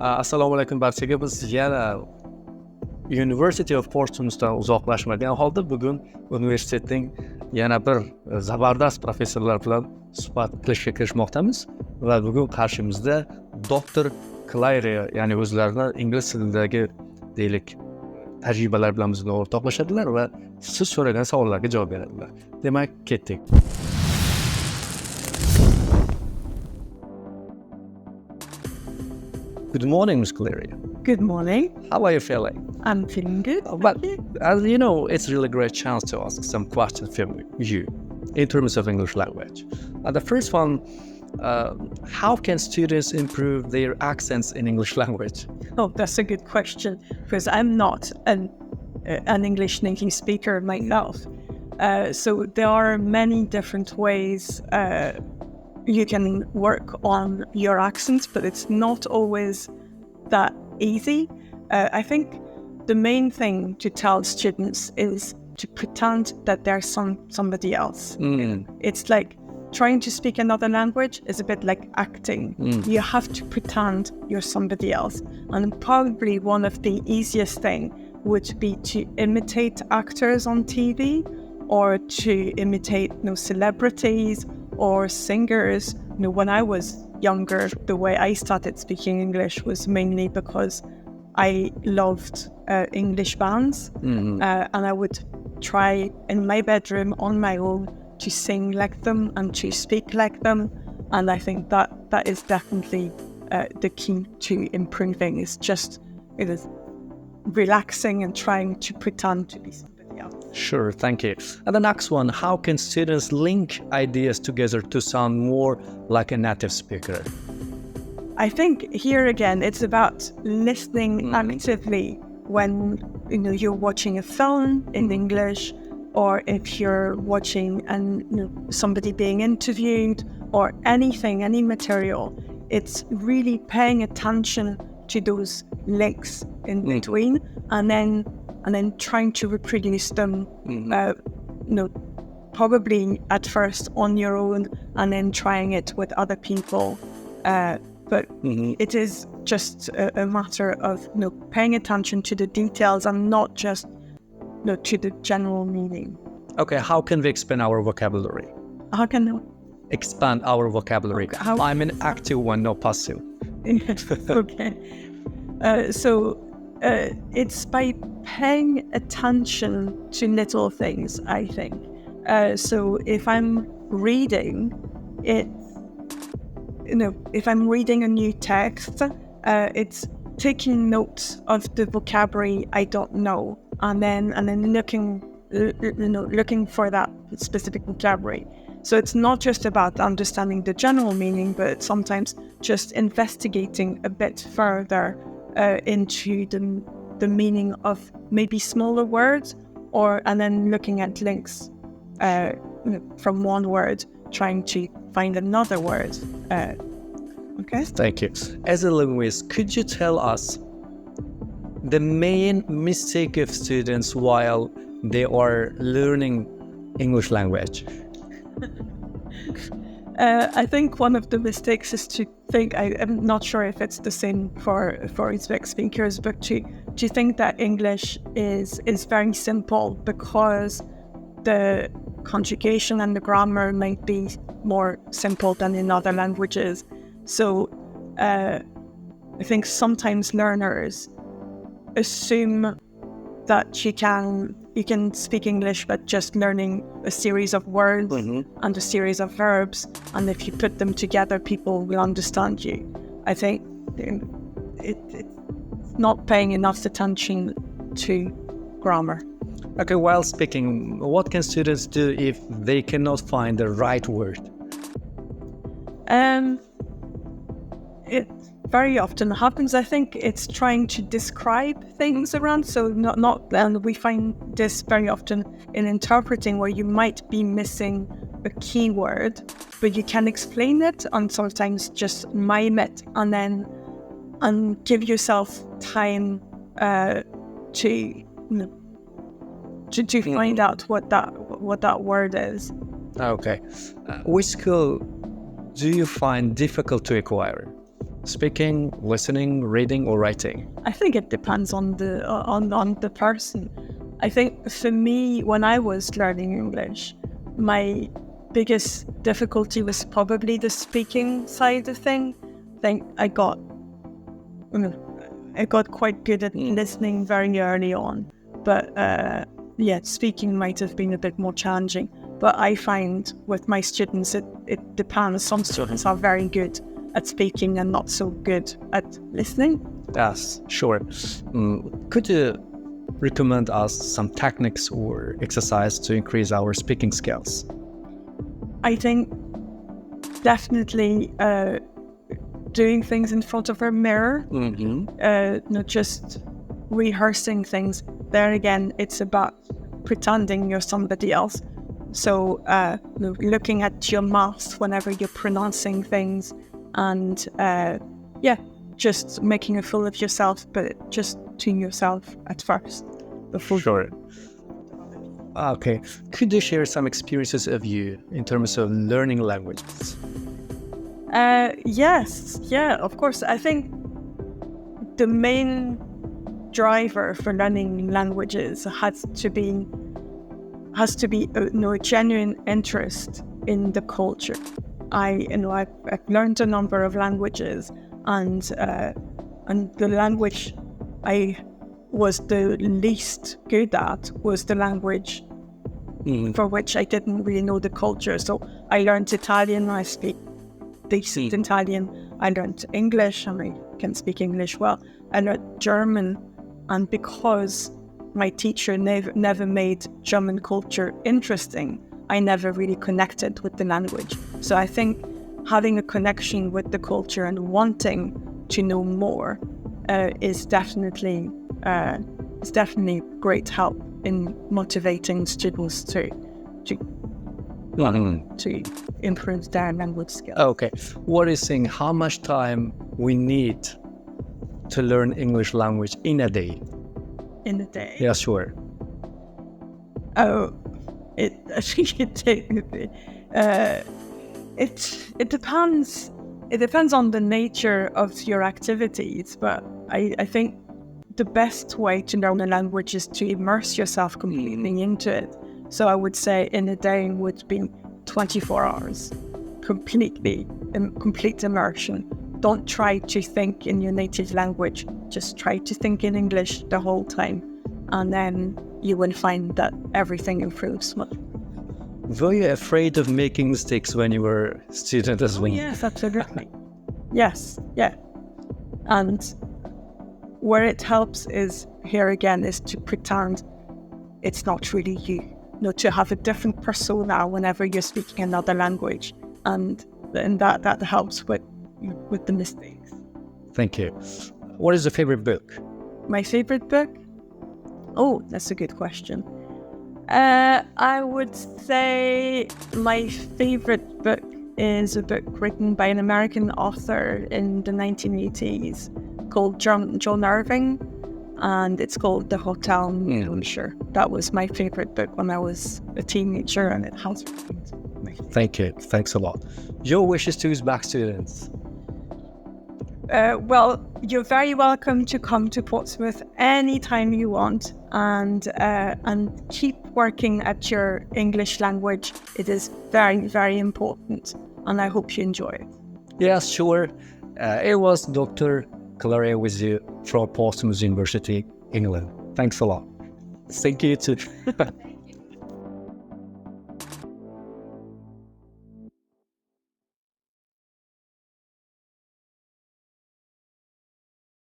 Assalomu alaykum barchaga. Biz yana University of Portsmouthdan uzoqlashmagan holda bugun universitetning yana bir zabardast professorlar bilan suhbat qilishga kirishmoqdamiz va bugun qarshimizda doktor Claria, ya'ni o'zlarini ingliz tilidagi deylik tajribalar bilan bizni o'rtoqlashadilar va siz so'ragan savollarga javob beradilar. Demak, ketdik. Good morning, Ms. Claria. Good morning. How are you feeling? I'm feeling good. But as you know, it's really great chance to ask some questions from you in terms of English language. The first one, how can students improve their accents in English language? Oh, that's a good question because I'm not an English native speaker myself. So there are many different ways you can work on your accents, but it's not always that easy. I think the main thing to tell students is to pretend that they're somebody else. It's like trying to speak another language is a bit like acting. You have to pretend you're somebody else. And probably one of the easiest thing would be to imitate actors on TV or to imitate celebrities or singers. When I was younger, the way I started speaking English was mainly because I loved English bands, and I would try in my bedroom on my own to sing like them and to speak like them. And I think that is definitely the key to improving, is just relaxing and trying to pretend to be somebody else. Sure, thank you. And the next one, how can students link ideas together to sound more like a native speaker? I think here again, it's about listening actively when you're watching a film in English, or if you're watching somebody being interviewed or anything, any material. It's really paying attention to those links in between, and then trying to reproduce them. Probably at first on your own, and then trying it with other people. But it is just a matter of paying attention to the details and not just to the general meaning. Okay, how can we expand our vocabulary? How can we expand our vocabulary? Okay, I'm an active one, not passive. Okay. So it's by paying attention to little things, I think. So if I'm reading it, if I'm reading a new text, it's taking notes of the vocabulary I don't know, and then looking for that specific vocabulary. So it's not just about understanding the general meaning, but sometimes just investigating a bit further into the meaning of maybe smaller words, and then looking at links from one word, trying to find another word. Okay. Thank you. As a linguist, could you tell us the main mistake of students while they are learning English language? I think one of the mistakes is to think, I'm not sure if it's the same for Uzbek speakers, but to think that English is very simple because the conjugation and the grammar might be more simple than in other languages. So I think sometimes learners assume that you can speak English but just learning a series of words and a series of verbs, and if you put them together, people will understand you. I think it's not paying enough attention to grammar. Okay, while speaking, what can students do if they cannot find the right word? It very often happens. I think it's trying to describe things around. So and we find this very often in interpreting, where you might be missing a keyword, but you can explain it and sometimes just mime it, and give yourself time to find out what that word is. Okay. Which skill do you find difficult to acquire? Speaking, listening, reading, or writing? I think it depends on the person. I think for me, when I was learning English, my biggest difficulty was probably the speaking side of things. I think I got quite good at listening very early on, but speaking might have been a bit more challenging. But I find with my students, it depends. Some students are very good at speaking and not so good at listening. Yes, sure. Could you recommend us some techniques or exercise to increase our speaking skills? I think definitely doing things in front of a mirror, not just rehearsing things. There again, it's about pretending you're somebody else. So looking at your mouth whenever you're pronouncing things, and just making a fool of yourself, but just to yourself at first. Before. Sure. Okay. Could you share some experiences of you in terms of learning languages? Yes. Yeah, of course. I think the main driver for learning languages has to be a genuine interest in the culture. I've learned a number of languages, and the language I was the least good at was the language for which I didn't really know the culture. So I learned Italian. I speak decent Italian. I learned English, and I can speak English well. I learned German, and because my teacher never made German culture interesting, I never really connected with the language. So I think having a connection with the culture and wanting to know more is definitely great help in motivating students to improve their language skills. Okay. What is saying how much time we need to learn English language in a day? In a day? Yeah, sure. Oh, it depends. It depends on the nature of your activities, but I think the best way to learn a language is to immerse yourself completely into it. So I would say in a day would be 24 hours, complete immersion. Don't try to think in your native language. Just try to think in English the whole time, and then you will find that everything improves much. Were you afraid of making mistakes when you were a student as well? Yes, absolutely. Yes, yeah. And where it helps is to pretend it's not really you. To have a different persona whenever you're speaking another language, and that helps with the mistakes. Thank you. What is your favorite book? My favorite book? Oh, that's a good question. I would say my favorite book is a book written by an American author in the 1980s called John Irving, and it's called The Hotel Manager. That was my favorite book when I was a teenager, and it has remained my favorite. Thank you. Thanks a lot. Your wishes to Uzbek students? Well, you're very welcome to come to Portsmouth anytime you want, and keep working at your English language. It is very, very important, and I hope you enjoy it. Yes, sure. It was Dr. Claria with you from Portsmouth University, England. Thanks a lot. Thank you too.